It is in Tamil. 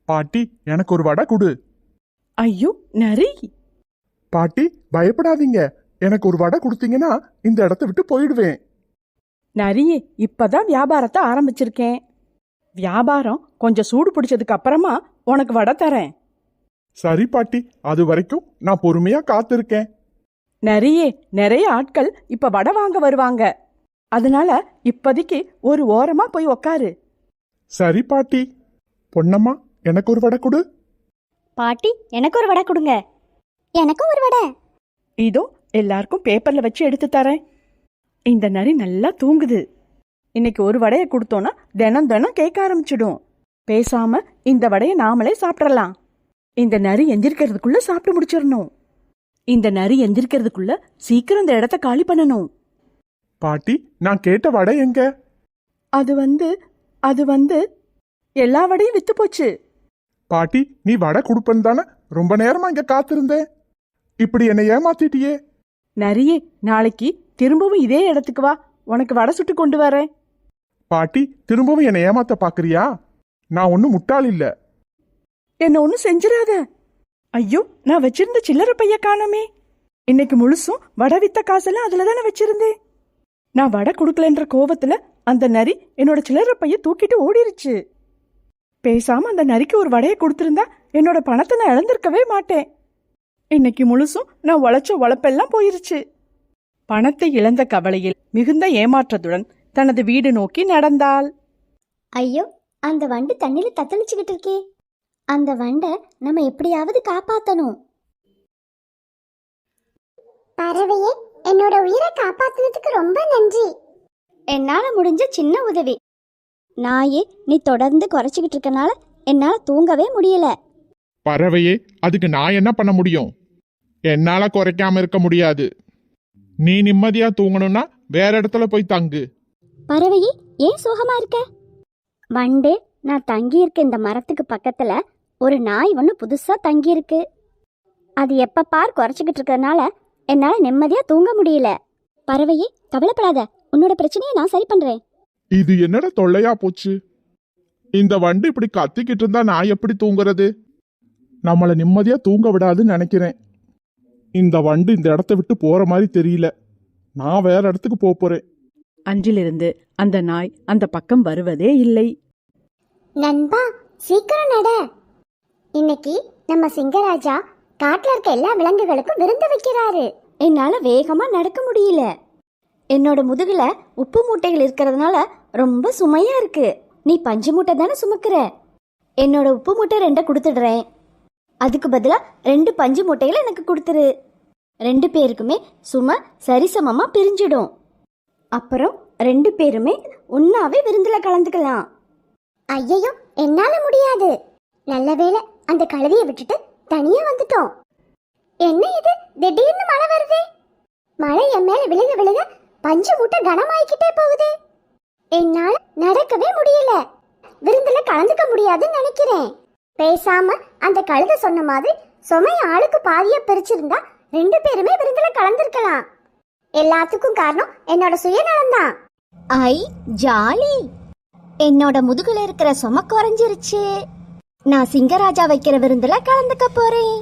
பாட்டி, எனக்கு ஒரு வடை கொடு. ஐயோ நரி! பாட்டி, பயப்படாதீங்க. எனக்கு ஒரு வடை கொடுத்தீங்கன்னா இந்த இடத்த விட்டு போயிடுவேன். நரியே, இப்பதான் வியாபாரத்தை ஆரம்பிச்சிருக்கேன். வியாபாரம் கொஞ்சம் சூடு பிடிச்சதுக்கு அப்புறமா உனக்கு வடை தரேன். சரி பாட்டி, அது வரைக்கும் நான் பொறுமையா காத்திருக்கேன். நரியே, நிறைய ஆட்கள் இப்ப வடை வாங்க வருவாங்க. அதனால இப்போதைக்கு ஒரு ஓரமா போய் உக்காரு. சரி பாட்டி. பொன்னம்மா, எனக்கு ஒரு வடை கொடு. பாட்டி, எனக்கு ஒரு வடை கொடுங்க. எனக்கும் ஒரு வடை. இதோ எல்லாருக்கும் பேப்பர்ல வச்சு எடுத்து தரேன். இந்த நரி நல்லா தூங்குது. இன்னைக்கு ஒரு வடையை கொடுத்தோன்னா தினம் தினம் கேட்க ஆரம்பிச்சிடும். பேசாம இந்த வடையை நாமளே சாப்பிடலாம். இந்த நரி எந்திரிக்கிறதுக்குள்ள சாப்பிட்டு முடிச்சிடணும். இந்த நரி எந்திரிக்கிறதுக்குள்ள சீக்கிரம் இந்த இடத்த காலி பண்ணணும். பாட்டி, நான் கேட்ட வடை எங்க? அது வந்து எல்லா வடையும் வித்து போச்சு. பாட்டி, நீ வடை கொடுப்பன்னு தானே ரொம்ப நேரமா இங்க காத்திருந்தேன். இப்படி என்னை ஏமாத்திட்டியே. நரியே, நாளைக்கு திரும்பவும் இதே இடத்துக்கு வா, உனக்கு வடை சுட்டு கொண்டு வரேன். பாட்டி, திரும்பவும் என்னை ஏமாத்த பாக்குறியா? நான் ஒன்னும் முட்டாள் இல்ல. என்ன ஒன்னும் செஞ்சிடாத. ஐயோ, நான் வச்சிருந்த சில்லறை பைய காணோமே. இன்னைக்கு முழுசும் வடை வித்த காசெல்லாம் அதுல தானே வச்சிருந்தேன். நான் வடை கொடுக்கலன்ற கோவத்துல அந்த நரி என்னோட சில்லறை பைய தூக்கிட்டு ஓடிருச்சு. பேசாம அந்த நரிக்கு ஒரு வடையை கொடுத்திருந்தா என்னோட பணத்தை நான் இழந்திருக்கவே மாட்டேன். இன்னைக்கு முழுசும் நான் உழைச்ச உழைப்பெல்லாம் போயிருச்சு. பணத்தை இழந்த கவலையில் மிகுந்த ஏமாற்றத்துடன் தனது வீடு நோக்கி நடந்தாள். ஐயோ, அந்த வண்டு தண்ணியில தத்தளிச்சுக்கிட்டு இருக்கே. அந்த வண்டை நம்ம எப்படியாவது காப்பாத்தணும். பறவையே, என்னோட உயிரை காப்பாத்தினதுக்கு ரொம்ப நன்றி. என்னால முடிஞ்ச சின்ன உதவி. நாயே, நீ தொடர்ந்து குறைச்சிக்கிட்டு இருக்கனால என்னால தூங்கவே முடியல. பறவையே, அதுக்கு நான் என்ன பண்ண முடியும்? என்னால குறைக்காம இருக்க முடியாது. நீ நிம்மதியா தூங்கணும்னா வேற இடத்துல போய் தங்கு. பறவையே, ஏன் சோகமா இருக்க? வண்டு, நான் தங்கி இருக்க இந்த மரத்துக்கு பக்கத்துல ஒரு நாய் ஒன்று புதுசா தங்கி இருக்கு. அது எப்ப பார் குறைச்சிக்கிட்டு இருக்கறனால என்னால நிம்மதியா தூங்க முடியல. பறவையே, கவலைப்படாத, உன்னோட பிரச்சனையை நான் சரி பண்றேன். இது என்னடா தொல்லையா போச்சு? இந்த வண்டு இப்படி கத்திக்கிட்டு இருந்தா நான் எப்படி தூங்குறது? நம்மள நிம்மதியா தூங்க விடாதுன்னு நினைக்கிறேன். இந்த வண்டு இந்த இடத்த விட்டு போற மாதிரி தெரியல. நான் வேற இடத்துக்கு போறேன். அன்றிலிருந்து அந்த நாய் அந்த பக்கம் வருவதே இல்லை. நண்பா, சீக்கிரம் நட. இன்னைக்கு நம்ம சிங்கராஜா காட்டுல இருக்க எல்லா விலங்குகளுக்கும் விருந்து வைக்கிறாரு. என்னால வேகமா நடக்க முடியல. என்னோட முதுகுல உப்பு மூட்டைகள் இருக்கிறதுனால ரொம்ப சுமையா இருக்கு. நீ பஞ்சு மூட்டை தானே சுமக்கிற. என்னோட உப்பு மூட்டை 2 கொடுத்துடுறேன். அதுக்கு பதிலா 2 பஞ்சு மூட்டைகள் எனக்கு கொடுத்துரு. 2 பேருக்குமே சுமை சரிசமமா பிரிஞ்சிடும். அப்புறம் 2 பேருமே ஒன்னாவே விருந்துல கலந்துக்கலாம். ஐயோ, என்னால முடியாது. நல்ல வேளை அந்த கழுதையை விட்டுட்டு தனியா வந்துட்டோம். என்ன இது, திடீர்னு மழை வருதே. மழை என் மேல விழுக விழுக பஞ்சு மூட்டை கனமாயிக்கிட்டே போகுது. என்னால நடக்கவே முடியல. விருந்துல கலந்துக்க முடியாதுன்னு நினைக்கிறேன். பேசாம அந்த கழுதை சொன்ன மாதிரி சுமைய ஆளுக்கு பாதியா பிரிச்சிருந்தா 2 பேருமே விருந்துல கலந்துருக்கலாம். எல்லாத்துக்கும் காரணம் என்னோட சுயநலம் தான். ஐ ஜாலி, என்னோட முதுகுல இருக்கிற சுமை குறைஞ்சிருச்சு. நான் சிங்கராஜா வைக்கிற விருந்துல கலந்துக்க போறேன்.